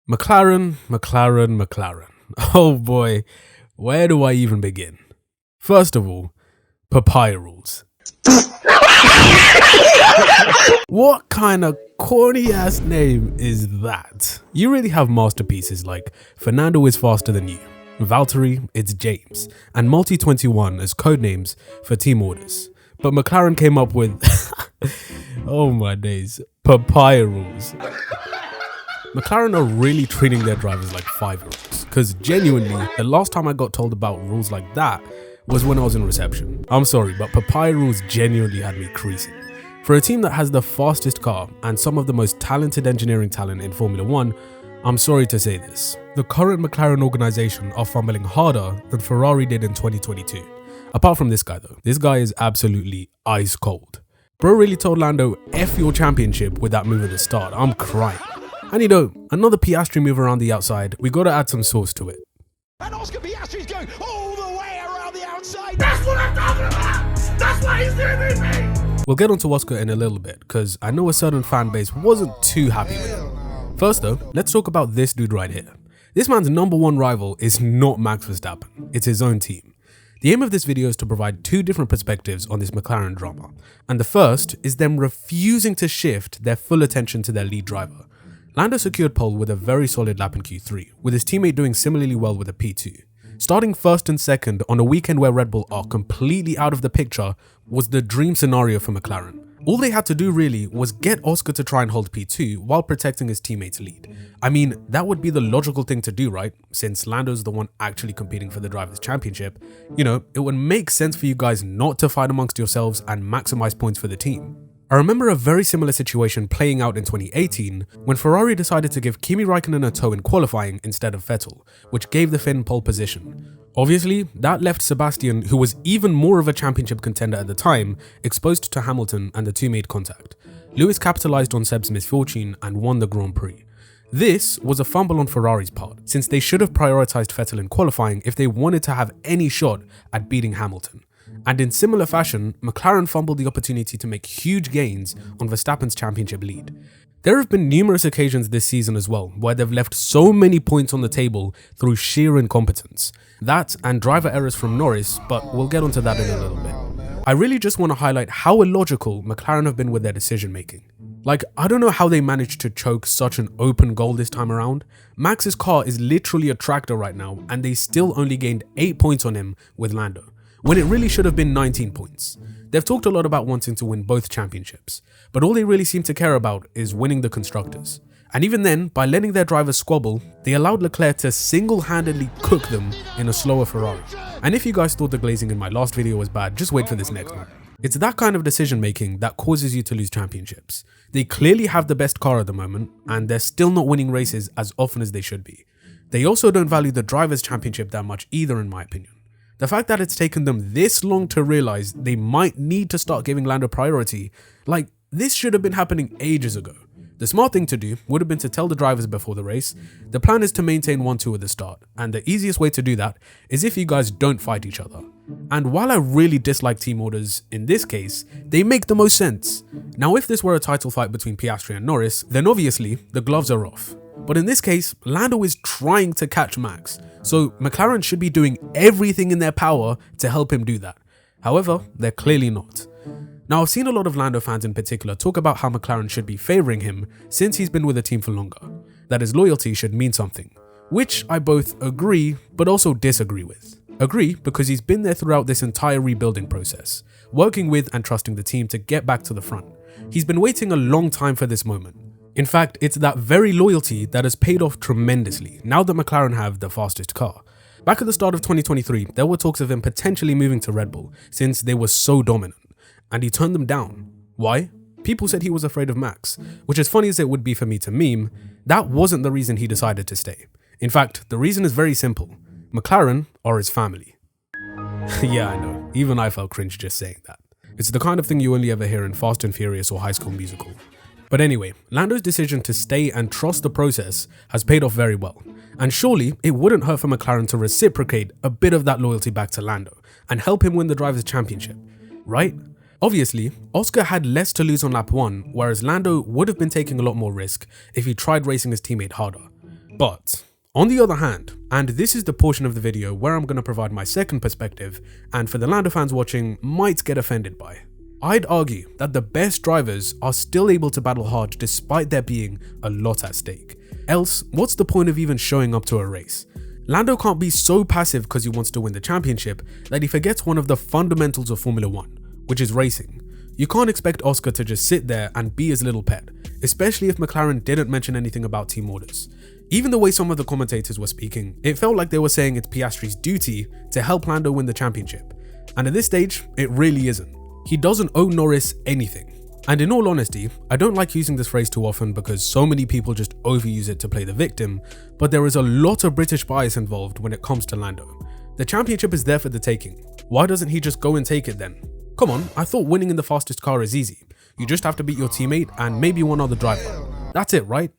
McLaren. Oh boy, where do I even begin? First of all, papaya rules. What kind of corny ass name is that? You really have masterpieces like Fernando is faster than you, Valtteri, it's James, and Multi21 as codenames for team orders. But McLaren came up with, oh my days, papaya rules. McLaren are really treating their drivers like 5-year-olds, because genuinely, the last time I got told about rules like that was when I was in reception. I'm sorry, but papaya rules genuinely had me creasing. For a team that has the fastest car and some of the most talented engineering talent in Formula 1, I'm sorry to say this. The current McLaren organisation are fumbling harder than Ferrari did in 2022. Apart from this guy though, this guy is absolutely ice cold. Bro really told Lando F your championship with that move at the start. I'm crying. And you know, another Piastri move around the outside, we gotta add some sauce to it. And Oscar Piastri's going all the way around the outside. That's what I'm talking about! That's why he's doing me! We'll get onto Oscar in a little bit, because I know a certain fan base wasn't too happy with him. First though, let's talk about this dude right here. This man's number one rival is not Max Verstappen, it's his own team. The aim of this video is to provide two different perspectives on this McLaren drama, and the first is them refusing to shift their full attention to their lead driver. Lando secured pole with a very solid lap in Q3, with his teammate doing similarly well with a P2. Starting first and second on a weekend where Red Bull are completely out of the picture was the dream scenario for McLaren. All they had to do really was get Oscar to try and hold P2 while protecting his teammate's lead. I mean, that would be the logical thing to do, right? Since Lando's the one actually competing for the Drivers' Championship, you know, it would make sense for you guys not to fight amongst yourselves and maximize points for the team. I remember a very similar situation playing out in 2018 when Ferrari decided to give Kimi Raikkonen a tow in qualifying instead of Vettel, which gave the Finn pole position. Obviously, that left Sebastian, who was even more of a championship contender at the time, exposed to Hamilton and the two made contact. Lewis capitalised on Seb's misfortune and won the Grand Prix. This was a fumble on Ferrari's part, since they should have prioritised Vettel in qualifying if they wanted to have any shot at beating Hamilton. And in similar fashion, McLaren fumbled the opportunity to make huge gains on Verstappen's championship lead. There have been numerous occasions this season as well where they've left so many points on the table through sheer incompetence. That and driver errors from Norris, but we'll get onto that in a little bit. I really just want to highlight how illogical McLaren have been with their decision making. Like, I don't know how they managed to choke such an open goal this time around. Max's car is literally a tractor right now and they still only gained 8 points on him with Lando, when it really should have been 19 points. They've talked a lot about wanting to win both championships, but all they really seem to care about is winning the constructors. And even then, by letting their drivers squabble, they allowed Leclerc to single-handedly cook them in a slower Ferrari. And if you guys thought the glazing in my last video was bad, just wait for this next one. It's that kind of decision making that causes you to lose championships. They clearly have the best car at the moment, and they're still not winning races as often as they should be. They also don't value the Drivers' Championship that much either, in my opinion. The fact that it's taken them this long to realize they might need to start giving Lando priority, like, this should have been happening ages ago. The smart thing to do would have been to tell the drivers before the race, the plan is to maintain 1-2 at the start, and the easiest way to do that is if you guys don't fight each other. And while I really dislike team orders, in this case, they make the most sense. Now if this were a title fight between Piastri and Norris, then obviously the gloves are off. But in this case, Lando is trying to catch Max, so McLaren should be doing everything in their power to help him do that. However, they're clearly not. Now I've seen a lot of Lando fans in particular talk about how McLaren should be favouring him since he's been with the team for longer, that his loyalty should mean something, which I both agree but also disagree with. Agree because he's been there throughout this entire rebuilding process, working with and trusting the team to get back to the front. He's been waiting a long time for this moment. In fact, it's that very loyalty that has paid off tremendously now that McLaren have the fastest car. Back at the start of 2023, there were talks of him potentially moving to Red Bull since they were so dominant, and he turned them down. Why? People said he was afraid of Max, which as funny as it would be for me to meme, that wasn't the reason he decided to stay. In fact, the reason is very simple. McLaren are his family. Yeah, I know, even I felt cringe just saying that. It's the kind of thing you only ever hear in Fast and Furious or High School Musical. But anyway, Lando's decision to stay and trust the process has paid off very well. And surely it wouldn't hurt for McLaren to reciprocate a bit of that loyalty back to Lando and help him win the Drivers' Championship, right? Obviously, Oscar had less to lose on lap 1, whereas Lando would have been taking a lot more risk if he tried racing his teammate harder. But on the other hand, and this is the portion of the video where I'm going to provide my second perspective, and for the Lando fans watching might get offended by, I'd argue that the best drivers are still able to battle hard despite there being a lot at stake. Else, what's the point of even showing up to a race? Lando can't be so passive because he wants to win the championship that he forgets one of the fundamentals of Formula 1, which is racing. You can't expect Oscar to just sit there and be his little pet, especially if McLaren didn't mention anything about team orders. Even the way some of the commentators were speaking, it felt like they were saying it's Piastri's duty to help Lando win the championship. And at this stage, it really isn't. He doesn't owe Norris anything. And in all honesty, I don't like using this phrase too often because so many people just overuse it to play the victim, but there is a lot of British bias involved when it comes to Lando. The championship is there for the taking. Why doesn't he just go and take it then? Come on, I thought winning in the fastest car is easy. You just have to beat your teammate and maybe one other driver. That's it, right?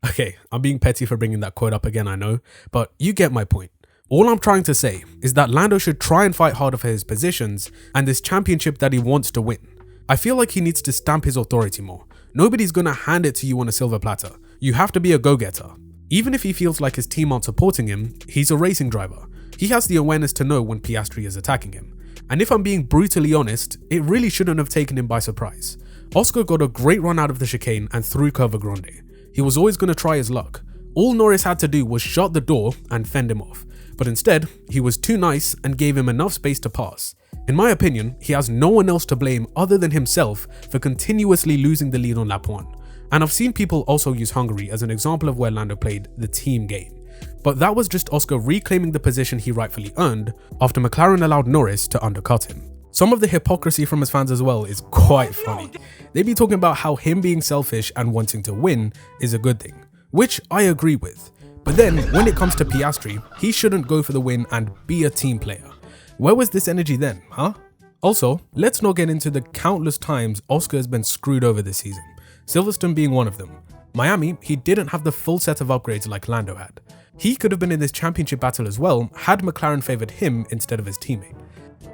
Okay, I'm being petty for bringing that quote up again, I know, but you get my point. All I'm trying to say is that Lando should try and fight harder for his positions and this championship that he wants to win. I feel like he needs to stamp his authority more. Nobody's gonna hand it to you on a silver platter. You have to be a go-getter. Even if he feels like his team aren't supporting him, he's a racing driver. He has the awareness to know when Piastri is attacking him. And if I'm being brutally honest, it really shouldn't have taken him by surprise. Oscar got a great run out of the chicane and through Curva Grande. He was always gonna try his luck. All Norris had to do was shut the door and fend him off. But instead, he was too nice and gave him enough space to pass. In my opinion, he has no one else to blame other than himself for continuously losing the lead on lap 1. And I've seen people also use Hungary as an example of where Lando played the team game. But that was just Oscar reclaiming the position he rightfully earned after McLaren allowed Norris to undercut him. Some of the hypocrisy from his fans as well is quite funny. They be talking about how him being selfish and wanting to win is a good thing, which I agree with. But then, when it comes to Piastri, he shouldn't go for the win and be a team player. Where was this energy then, huh? Also, let's not get into the countless times Oscar has been screwed over this season, Silverstone being one of them. Miami, he didn't have the full set of upgrades like Lando had. He could have been in this championship battle as well had McLaren favoured him instead of his teammate.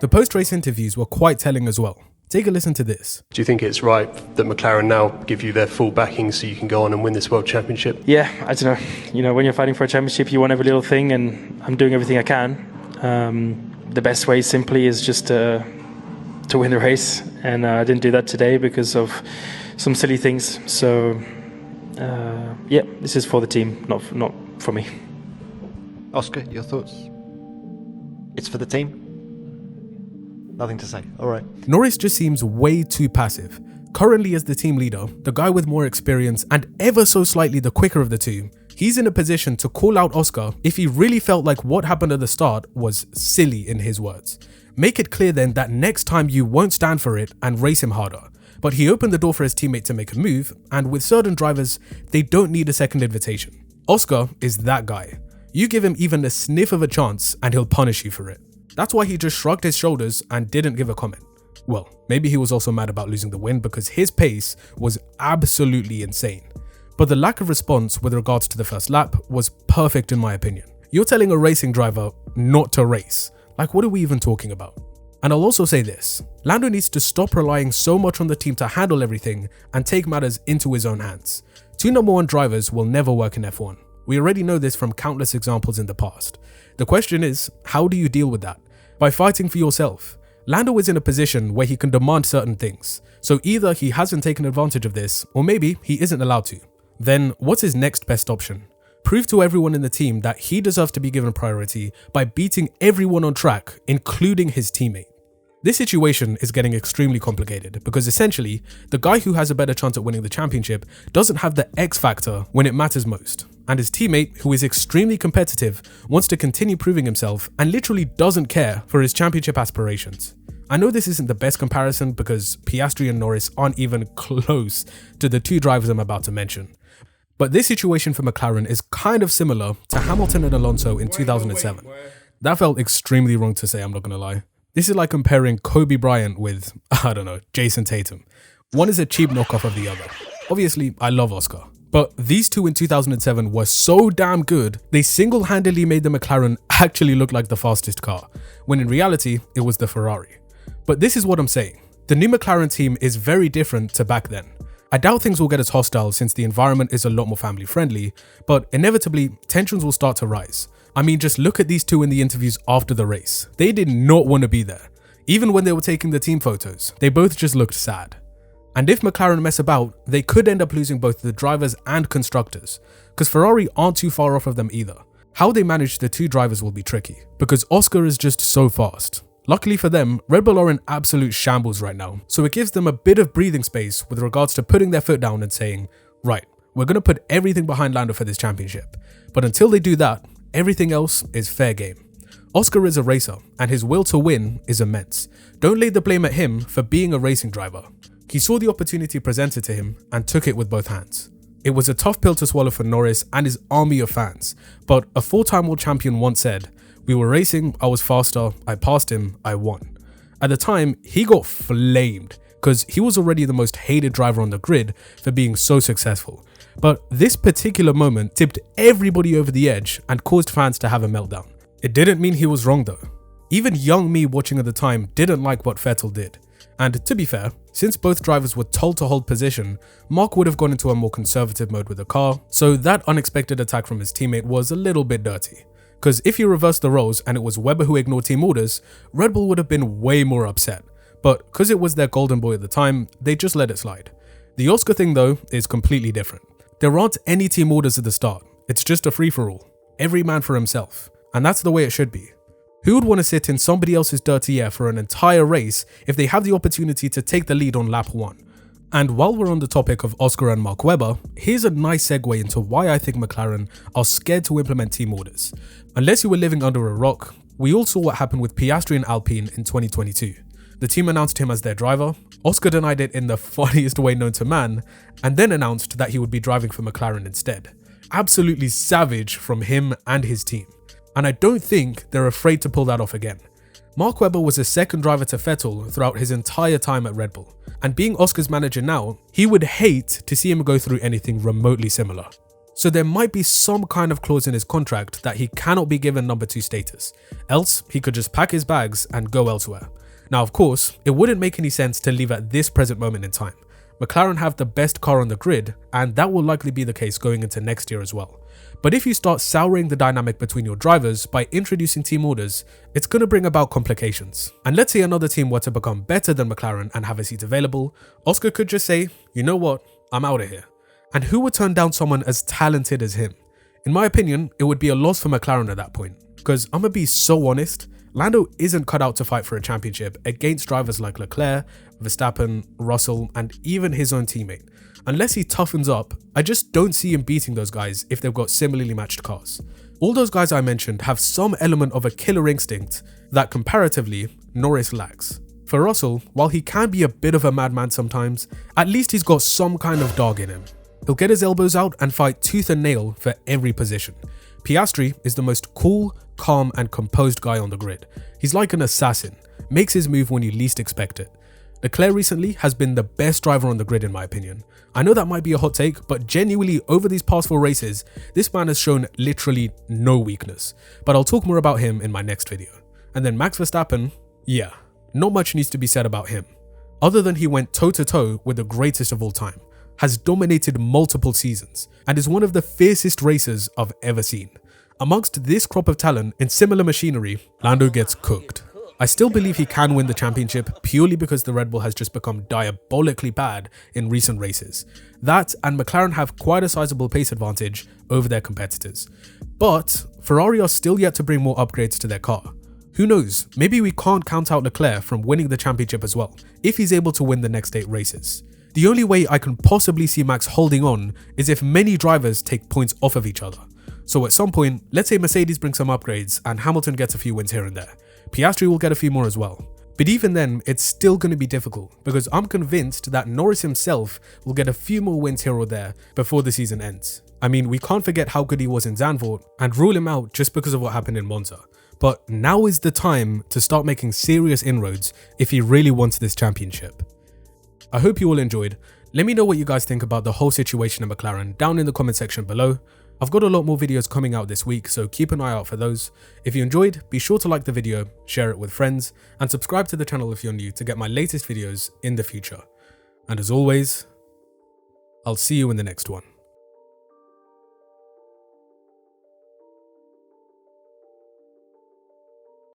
The post-race interviews were quite telling as well. Take a listen to this. Do you think it's right that McLaren now give you their full backing so you can go on and win this World Championship? Yeah, I don't know. You know, when you're fighting for a championship, you want every little thing, and I'm doing everything I can. The best way simply is just to win the race, and I didn't do that today because of some silly things. So, yeah, this is for the team, not for me. Oscar, your thoughts? It's for the team? Nothing to say. All right. Norris just seems way too passive. Currently as the team leader, the guy with more experience and ever so slightly the quicker of the two, he's in a position to call out Oscar if he really felt like what happened at the start was silly in his words. Make it clear then that next time you won't stand for it and race him harder. But he opened the door for his teammate to make a move, and with certain drivers, they don't need a second invitation. Oscar is that guy. You give him even a sniff of a chance and he'll punish you for it. That's why he just shrugged his shoulders and didn't give a comment. Well, maybe he was also mad about losing the win because his pace was absolutely insane. But the lack of response with regards to the first lap was perfect in my opinion. You're telling a racing driver not to race. Like, what are we even talking about? And I'll also say this, Lando needs to stop relying so much on the team to handle everything and take matters into his own hands. Two number one drivers will never work in F1. We already know this from countless examples in the past. The question is, how do you deal with that? By fighting for yourself. Lando is in a position where he can demand certain things, so either he hasn't taken advantage of this, or maybe he isn't allowed to. Then what's his next best option? Prove to everyone in the team that he deserves to be given priority by beating everyone on track, including his teammate. This situation is getting extremely complicated because essentially, the guy who has a better chance at winning the championship doesn't have the X factor when it matters most. And his teammate, who is extremely competitive, wants to continue proving himself and literally doesn't care for his championship aspirations. I know this isn't the best comparison because Piastri and Norris aren't even close to the two drivers I'm about to mention. But this situation for McLaren is kind of similar to Hamilton and Alonso in 2007. That felt extremely wrong to say, I'm not gonna lie. This is like comparing Kobe Bryant with, I don't know, Jason Tatum. One is a cheap knockoff of the other. Obviously, I love Oscar. But these two in 2007 were so damn good, they single-handedly made the McLaren actually look like the fastest car, when in reality, it was the Ferrari. But this is what I'm saying. The new McLaren team is very different to back then. I doubt things will get as hostile since the environment is a lot more family friendly, but inevitably, tensions will start to rise. I mean, just look at these two in the interviews after the race. They did not want to be there. Even when they were taking the team photos, they both just looked sad. And if McLaren mess about, they could end up losing both the drivers and constructors, because Ferrari aren't too far off of them either. How they manage the two drivers will be tricky, because Oscar is just so fast. Luckily for them, Red Bull are in absolute shambles right now, so it gives them a bit of breathing space with regards to putting their foot down and saying, right, we're going to put everything behind Lando for this championship. But until they do that, everything else is fair game. Oscar is a racer, and his will to win is immense. Don't lay the blame at him for being a racing driver. He saw the opportunity presented to him and took it with both hands. It was a tough pill to swallow for Norris and his army of fans, but a four-time world champion once said, "We were racing, I was faster, I passed him, I won." At the time, he got flamed because he was already the most hated driver on the grid for being so successful. But this particular moment tipped everybody over the edge and caused fans to have a meltdown. It didn't mean he was wrong though. Even young me watching at the time didn't like what Vettel did. And to be fair, since both drivers were told to hold position, Mark would have gone into a more conservative mode with the car, so that unexpected attack from his teammate was a little bit dirty. Because if you reversed the roles and it was Webber who ignored team orders, Red Bull would have been way more upset. But because it was their golden boy at the time, they just let it slide. The Oscar thing though is completely different. There aren't any team orders at the start, it's just a free-for-all. Every man for himself. And that's the way it should be. Who would want to sit in somebody else's dirty air for an entire race if they have the opportunity to take the lead on lap 1? And while we're on the topic of Oscar and Mark Webber, here's a nice segue into why I think McLaren are scared to implement team orders. Unless you were living under a rock, we all saw what happened with Piastri and Alpine in 2022. The team announced him as their driver, Oscar denied it in the funniest way known to man, and then announced that he would be driving for McLaren instead. Absolutely savage from him and his team. And I don't think they're afraid to pull that off again. Mark Webber was a second driver to Vettel throughout his entire time at Red Bull, and being Oscar's manager now, he would hate to see him go through anything remotely similar. So there might be some kind of clause in his contract that he cannot be given number 2 status, else he could just pack his bags and go elsewhere. Now of course, it wouldn't make any sense to leave at this present moment in time. McLaren have the best car on the grid, and that will likely be the case going into next year as well. But if you start souring the dynamic between your drivers by introducing team orders, it's going to bring about complications. And let's say another team were to become better than McLaren and have a seat available, Oscar could just say, you know what, I'm out of here. And who would turn down someone as talented as him? In my opinion, it would be a loss for McLaren at that point. Because I'm going to be so honest, Lando isn't cut out to fight for a championship against drivers like Leclerc, Verstappen, Russell, and even his own teammate. Unless he toughens up, I just don't see him beating those guys if they've got similarly matched cars. All those guys I mentioned have some element of a killer instinct that comparatively Norris lacks. For Russell, while he can be a bit of a madman sometimes, at least he's got some kind of dog in him. He'll get his elbows out and fight tooth and nail for every position. Piastri is the most cool, calm and composed guy on the grid. He's like an assassin, makes his move when you least expect it. Leclerc recently has been the best driver on the grid in my opinion. I know that might be a hot take, but genuinely over these past 4 races, this man has shown literally no weakness. But I'll talk more about him in my next video. And then Max Verstappen, yeah, not much needs to be said about him. Other than he went toe to toe with the greatest of all time, has dominated multiple seasons, and is one of the fiercest racers I've ever seen. Amongst this crop of talent in similar machinery, Lando gets cooked. I still believe he can win the championship purely because the Red Bull has just become diabolically bad in recent races. That and McLaren have quite a sizable pace advantage over their competitors. But Ferrari are still yet to bring more upgrades to their car. Who knows, maybe we can't count out Leclerc from winning the championship as well, if he's able to win the next 8 races. The only way I can possibly see Max holding on is if many drivers take points off of each other. So at some point, let's say Mercedes brings some upgrades and Hamilton gets a few wins here and there. Piastri will get a few more as well. But even then, it's still going to be difficult because I'm convinced that Norris himself will get a few more wins here or there before the season ends. I mean, we can't forget how good he was in Zandvoort and rule him out just because of what happened in Monza. But now is the time to start making serious inroads if he really wants this championship. I hope you all enjoyed. Let me know what you guys think about the whole situation at McLaren down in the comment section below. I've got a lot more videos coming out this week, so keep an eye out for those. If you enjoyed, be sure to like the video, share it with friends, and subscribe to the channel if you're new to get my latest videos in the future. And as always, I'll see you in the next one.